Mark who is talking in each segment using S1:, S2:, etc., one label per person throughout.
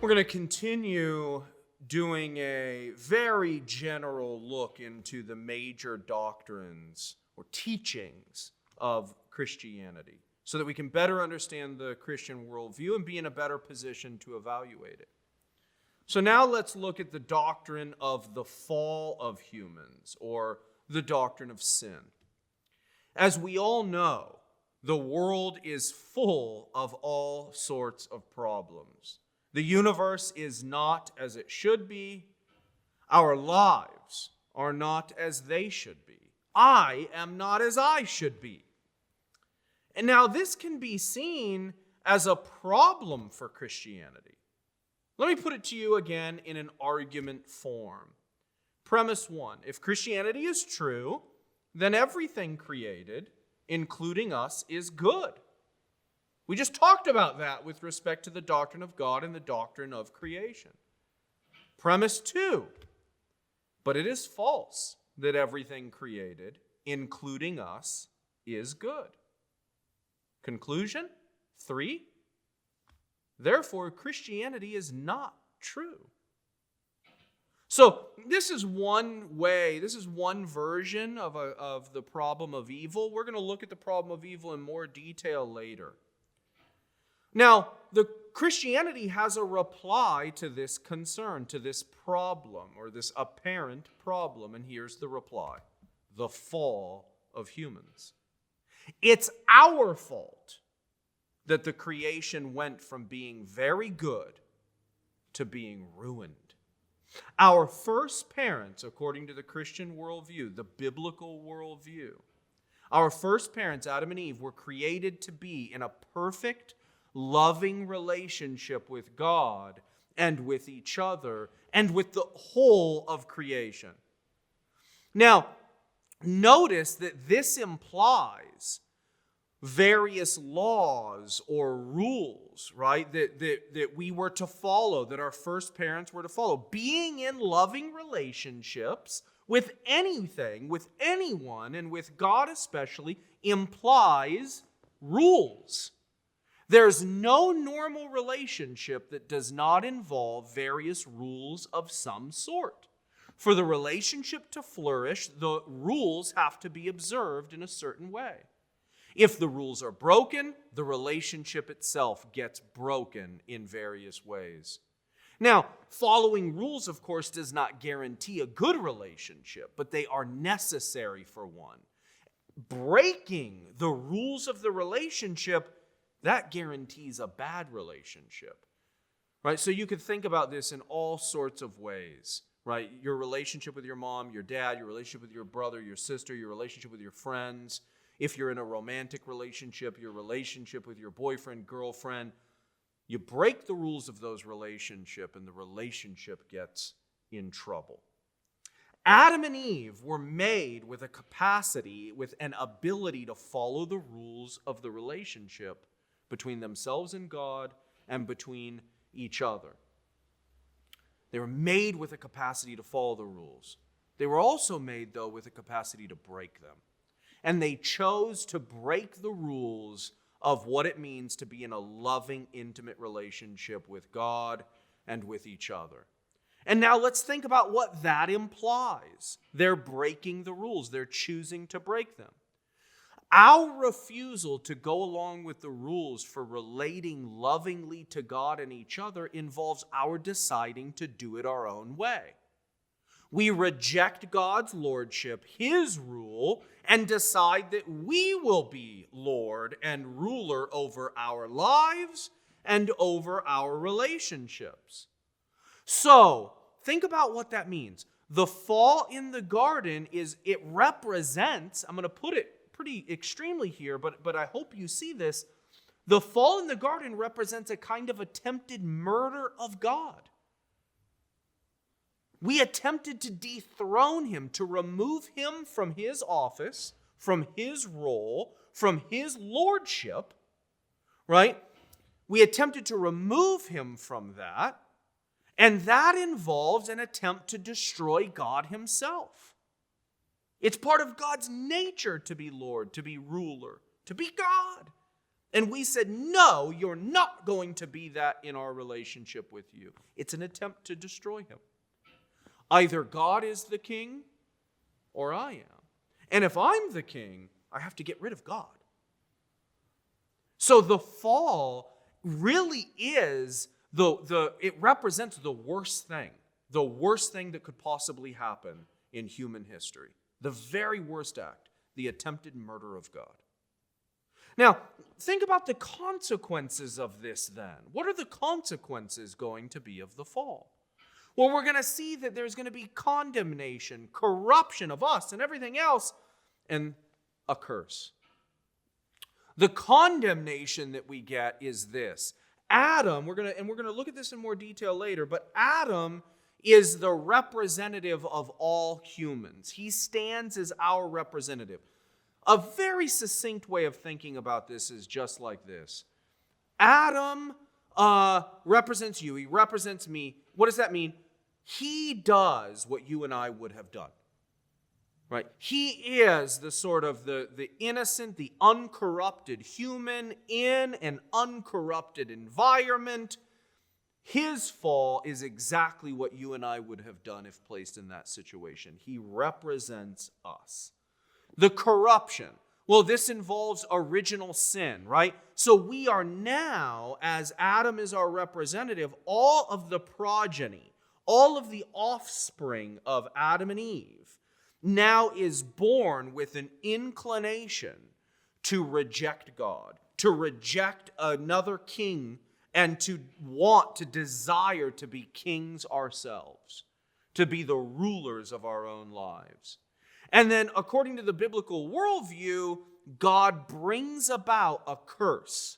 S1: We're going to continue doing a very general look into the major doctrines or teachings of Christianity so that we can better understand the Christian worldview and be in a better position to evaluate it. So now let's look at the doctrine of the fall of humans, or the doctrine of sin. As we all know, the world is full of all sorts of problems. The universe is not as it should be. Our lives are not as they should be. I am not as I should be. And now this can be seen as a problem for Christianity. Let me put it to you again in an argument form. Premise 1, if Christianity is true, then everything created, including us, is good. We just talked about that with respect to the doctrine of God and the doctrine of creation. Premise 2, but it is false that everything created, including us, is good. Conclusion 3, therefore Christianity is not true. So this is one way, this is one version of the problem of evil. We're going to look at the problem of evil in more detail later. Now, the Christianity has a reply to this concern, to this problem, or this apparent problem, and here's the reply: the fall of humans. It's our fault that the creation went from being very good to being ruined. Our first parents, according to the Christian worldview, the biblical worldview, our first parents, Adam and Eve, were created to be in a perfect, loving relationship with God and with each other and with the whole of creation. Now, notice that this implies various laws or rules, right, that we were to follow, that our first parents were to follow. Being in loving relationships with anything, with anyone, and with God especially, implies rules. There's no normal relationship that does not involve various rules of some sort. For the relationship to flourish, the rules have to be observed in a certain way. If the rules are broken, the relationship itself gets broken in various ways. Now, following rules, of course, does not guarantee a good relationship, but they are necessary for one. Breaking the rules of the relationship, that guarantees a bad relationship, right? So you could think about this in all sorts of ways, right? Your relationship with your mom, your dad, your relationship with your brother, your sister, your relationship with your friends. If you're in a romantic relationship, your relationship with your boyfriend, girlfriend, you break the rules of those relationships and the relationship gets in trouble. Adam and Eve were made with a capacity, with an ability to follow the rules of the relationship between themselves and God and between each other. They were made with a capacity to follow the rules. They were also made, though, with a capacity to break them. And they chose to break the rules of what it means to be in a loving, intimate relationship with God and with each other. And now let's think about what that implies. They're breaking the rules. They're choosing to break them. Our refusal to go along with the rules for relating lovingly to God and each other involves our deciding to do it our own way. We reject God's lordship, His rule, and decide that we will be Lord and ruler over our lives and over our relationships. So, think about what that means. The fall in the garden it represents, I'm going to put it pretty extremely here, but I hope you see this. The fall in the garden represents a kind of attempted murder of God. We attempted to dethrone Him, to remove Him from His office, from His role, from His lordship, right? We attempted to remove Him from that, and that involves an attempt to destroy God Himself. It's part of God's nature to be Lord, to be ruler, to be God. And we said, no, you're not going to be that in our relationship with you. It's an attempt to destroy him. Either God is the king or I am. And if I'm the king, I have to get rid of God. So the fall really is, it represents the worst thing that could possibly happen in human history. The very worst act, the attempted murder of God. Now, think about the consequences of this then. What are the consequences going to be of the fall? Well, we're going to see that there's going to be condemnation, corruption of us and everything else, and a curse. The condemnation that we get is this. Adam, we're going to look at this in more detail later, but Adam is the representative of all humans. He stands as our representative. A very succinct way of thinking about this is just like this. Adam represents you. He represents me. What does that mean? He does what you and I would have done. Right? He is the sort of the innocent, the uncorrupted human in an uncorrupted environment. His fall is exactly what you and I would have done if placed in that situation. He represents us. The corruption. Well, this involves original sin, right? So we are now, as Adam is our representative, all of the progeny, all of the offspring of Adam and Eve, now is born with an inclination to reject God, to reject another king, and to want, to desire to be kings ourselves, to be the rulers of our own lives. And then, according to the biblical worldview, God brings about a curse.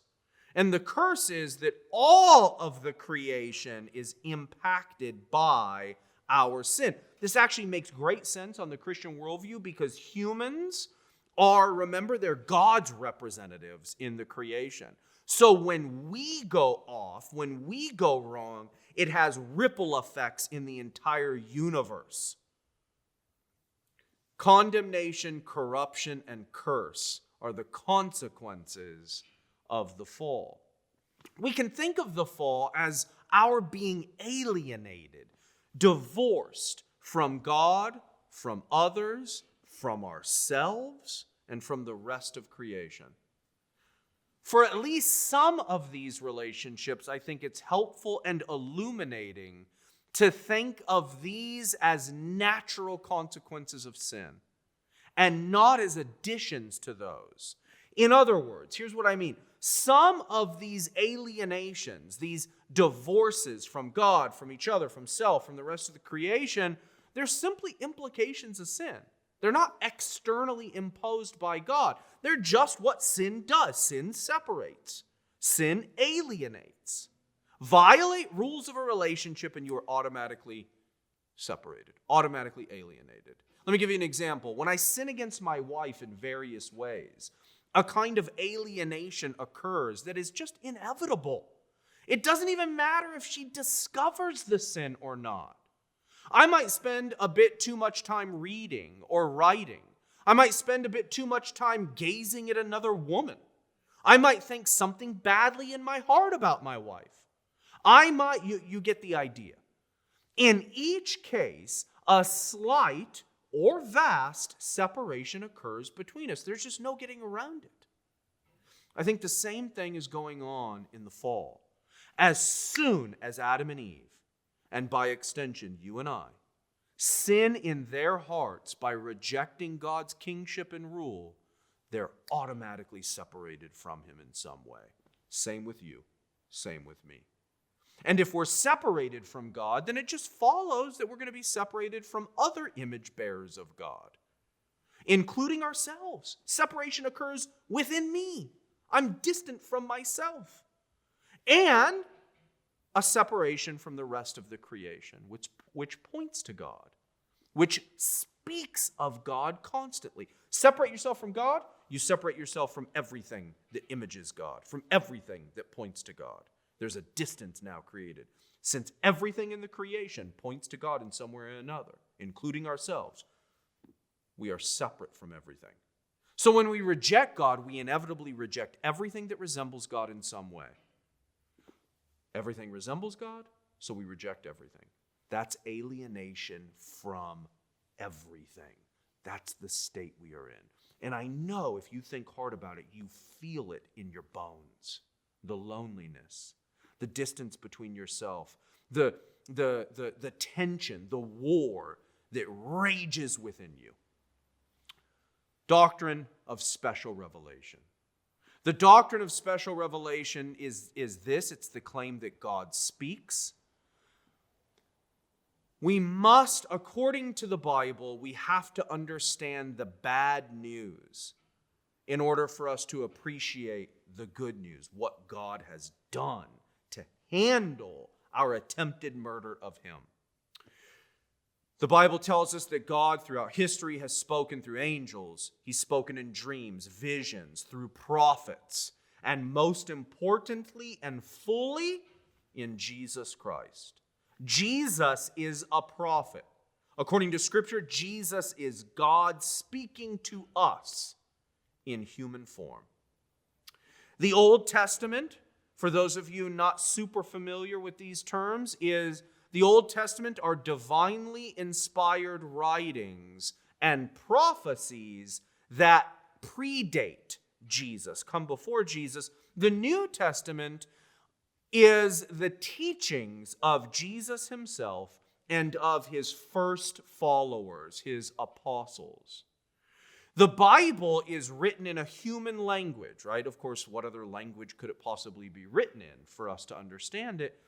S1: And the curse is that all of the creation is impacted by our sin. This actually makes great sense on the Christian worldview because humans are, remember, they're God's representatives in the creation. So when we go off, when we go wrong, it has ripple effects in the entire universe. Condemnation, corruption, and curse are the consequences of the fall. We can think of the fall as our being alienated, divorced from God, from others, from ourselves, and from the rest of creation. For at least some of these relationships, I think it's helpful and illuminating to think of these as natural consequences of sin and not as additions to those. In other words, here's what I mean. Some of these alienations, these divorces from God, from each other, from self, from the rest of the creation, they're simply implications of sin. They're not externally imposed by God. They're just what sin does. Sin separates. Sin alienates. Violate rules of a relationship and you are automatically separated, automatically alienated. Let me give you an example. When I sin against my wife in various ways, a kind of alienation occurs that is just inevitable. It doesn't even matter if she discovers the sin or not. I might spend a bit too much time reading or writing. I might spend a bit too much time gazing at another woman. I might think something badly in my heart about my wife. You get the idea. In each case, a slight or vast separation occurs between us. There's just no getting around it. I think the same thing is going on in the fall. As soon as Adam and Eve, and by extension you and I, sin in their hearts by rejecting God's kingship and rule, they're automatically separated from him in some way. Same with you, same with me. And if we're separated from God, then it just follows that we're going to be separated from other image bearers of God, including ourselves. Separation occurs within me. I'm distant from myself. And a separation from the rest of the creation, which points to God, which speaks of God constantly. Separate yourself from God, you separate yourself from everything that images God, from everything that points to God. There's a distance now created. Since everything in the creation points to God in some way or another, including ourselves, we are separate from everything. So when we reject God, we inevitably reject everything that resembles God in some way. Everything resembles God, so we reject everything. That's alienation from everything. That's the state we are in. And I know if you think hard about it, you feel it in your bones. The loneliness, the distance between yourself, the tension, the war that rages within you. Doctrine of special revelation. The doctrine of special revelation is this. It's the claim that God speaks. We must, according to the Bible, we have to understand the bad news in order for us to appreciate the good news, what God has done to handle our attempted murder of him. The Bible tells us that God throughout history has spoken through angels. He's spoken in dreams, visions, through prophets, and most importantly and fully in Jesus Christ. Jesus is a prophet. According to Scripture, Jesus is God speaking to us in human form. The Old Testament, for those of you not super familiar with these terms, is the Old Testament are divinely inspired writings and prophecies that predate Jesus, come before Jesus. The New Testament is the teachings of Jesus himself and of his first followers, his apostles. The Bible is written in a human language, right? Of course, what other language could it possibly be written in for us to understand it?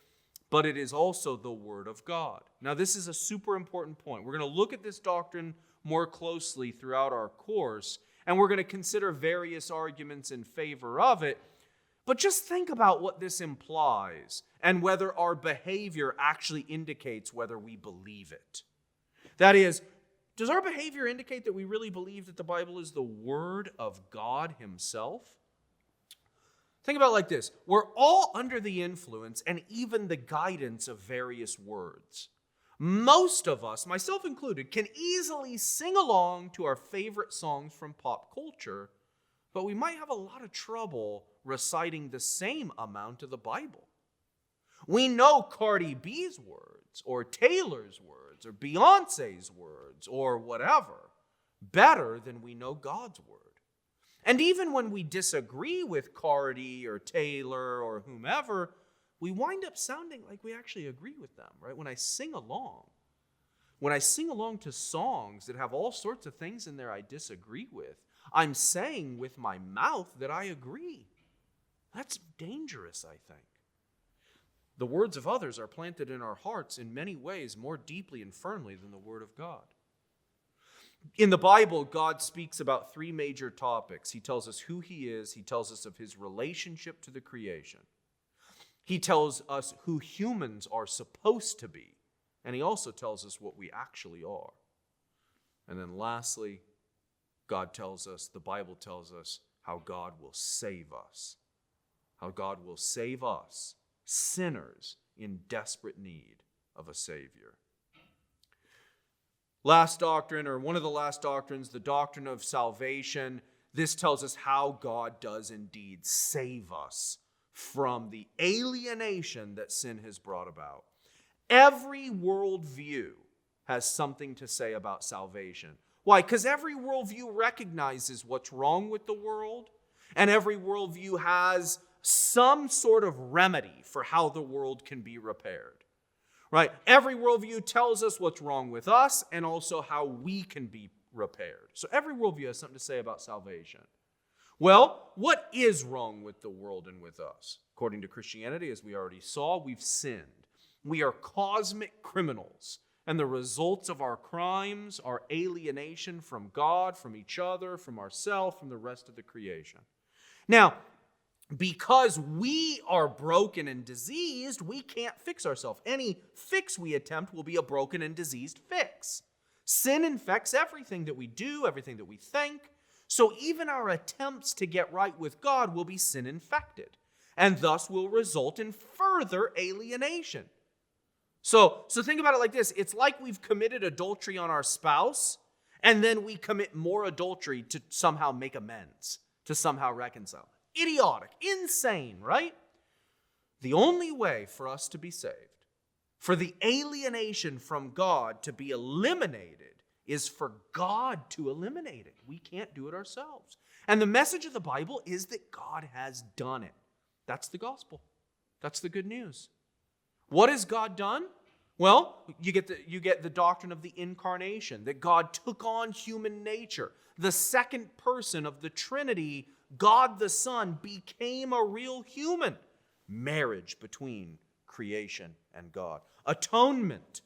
S1: But it is also the Word of God. Now, this is a super important point. We're going to look at this doctrine more closely throughout our course, and we're going to consider various arguments in favor of it. But just think about what this implies and whether our behavior actually indicates whether we believe it. That is, does our behavior indicate that we really believe that the Bible is the Word of God himself? Think about it like this. We're all under the influence and even the guidance of various words. Most of us, myself included, can easily sing along to our favorite songs from pop culture, but we might have a lot of trouble reciting the same amount of the Bible. We know Cardi B's words, or Taylor's words, or Beyonce's words, or whatever, better than we know God's word. And even when we disagree with Cardi or Taylor or whomever, we wind up sounding like we actually agree with them, right? When I sing along to songs that have all sorts of things in there I disagree with, I'm saying with my mouth that I agree. That's dangerous, I think. The words of others are planted in our hearts in many ways more deeply and firmly than the Word of God. In the Bible, God speaks about three major topics. He tells us who he is. He tells us of his relationship to the creation. He tells us who humans are supposed to be. And he also tells us what we actually are. And then lastly, the Bible tells us how God will save us. How God will save us, sinners in desperate need of a Savior. Last doctrine, or one of the last doctrines, the doctrine of salvation. This tells us how God does indeed save us from the alienation that sin has brought about. Every worldview has something to say about salvation. Why? Because every worldview recognizes what's wrong with the world, and every worldview has some sort of remedy for how the world can be repaired. Right? Every worldview tells us what's wrong with us and also how we can be repaired. So every worldview has something to say about salvation. Well, what is wrong with the world and with us? According to Christianity, as we already saw, we've sinned. We are cosmic criminals, and the results of our crimes are alienation from God, from each other, from ourselves, from the rest of the creation. Now, because we are broken and diseased, we can't fix ourselves. Any fix we attempt will be a broken and diseased fix. Sin infects everything that we do, everything that we think. So even our attempts to get right with God will be sin infected, and thus will result in further alienation. So think about it like this. It's like we've committed adultery on our spouse, and then we commit more adultery to somehow make amends, to somehow reconcile. Idiotic, insane, right? The only way for us to be saved, for the alienation from God to be eliminated, is for God to eliminate it. We can't do it ourselves. And the message of the Bible is that God has done it. That's the gospel. That's the good news. What has God done? Well, you get the doctrine of the incarnation, that God took on human nature. The second person of the Trinity, God the Son, became a real human. Marriage between creation and God. Atonement.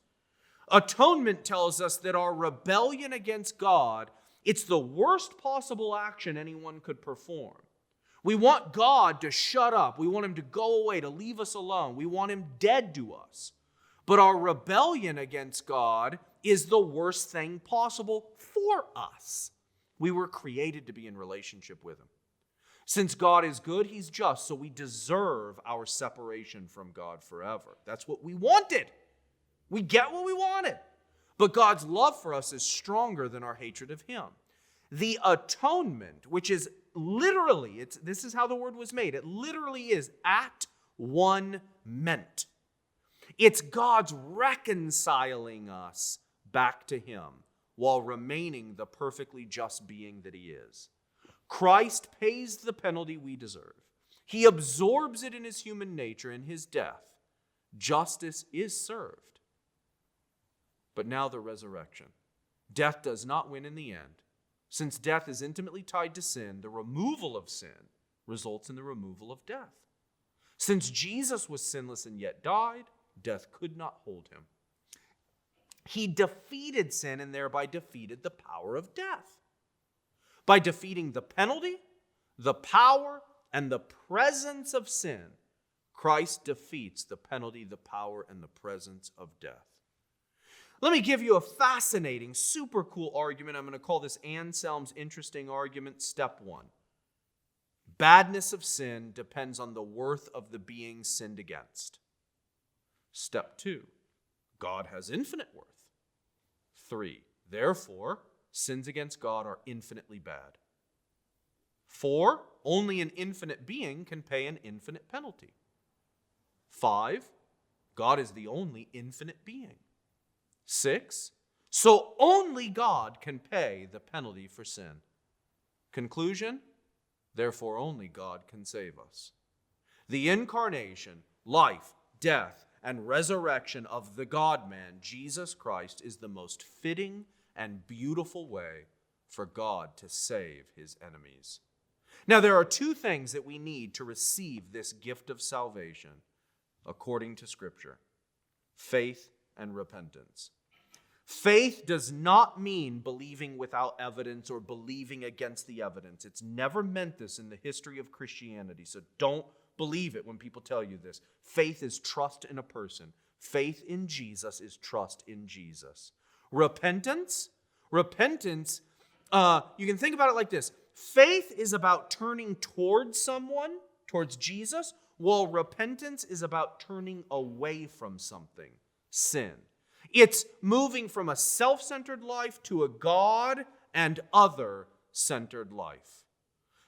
S1: Atonement tells us that our rebellion against God, it's the worst possible action anyone could perform. We want God to shut up. We want him to go away, to leave us alone. We want him dead to us. But our rebellion against God is the worst thing possible for us. We were created to be in relationship with him. Since God is good, he's just, so we deserve our separation from God forever. That's what we wanted. We get what we wanted. But God's love for us is stronger than our hatred of him. The atonement, which is literally, this is how the word was made. It literally is at one meant. It's God's reconciling us back to him while remaining the perfectly just being that he is. Christ pays the penalty we deserve. He absorbs it in his human nature in his death. Justice is served. But now the resurrection. Death does not win in the end. Since death is intimately tied to sin, the removal of sin results in the removal of death. Since Jesus was sinless and yet died, death could not hold him. He defeated sin and thereby defeated the power of death. By defeating the penalty, the power, and the presence of sin, Christ defeats the penalty, the power, and the presence of death. Let me give you a fascinating, super cool argument. I'm going to call this Anselm's interesting argument, step 1. Badness of sin depends on the worth of the being sinned against. Step 2, God has infinite worth. 3, therefore, sins against God are infinitely bad. 4, only an infinite being can pay an infinite penalty. 5, God is the only infinite being. 6, so only God can pay the penalty for sin. Conclusion, therefore only God can save us. The incarnation, life, death, and resurrection of the God-man, Jesus Christ, is the most fitting and beautiful way for God to save his enemies. Now, there are 2 things that we need to receive this gift of salvation, according to Scripture: faith and repentance. Faith does not mean believing without evidence or believing against the evidence. It's never meant this in the history of Christianity, so don't believe it when people tell you this. Faith is trust in a person. Faith in Jesus is trust in Jesus. Repentance, you can think about it like this. Faith is about turning towards someone, towards Jesus, while repentance is about turning away from something, sin. It's moving from a self-centered life to a God and other-centered life.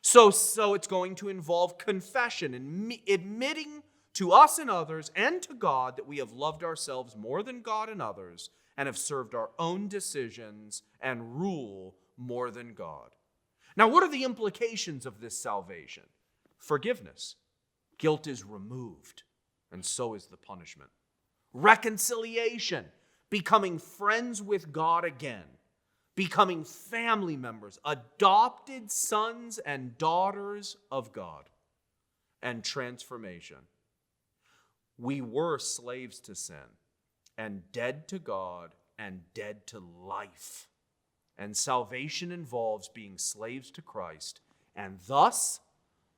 S1: So it's going to involve confession and admitting to us and others and to God that we have loved ourselves more than God and others and have served our own decisions and rule more than God. Now, what are the implications of this salvation? Forgiveness. Guilt is removed, and so is the punishment. Reconciliation. Becoming friends with God again. Becoming family members, adopted sons and daughters of God. And transformation. We were slaves to sin and dead to God and dead to life. And salvation involves being slaves to Christ and thus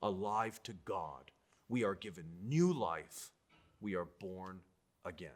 S1: alive to God. We are given new life. We are born again.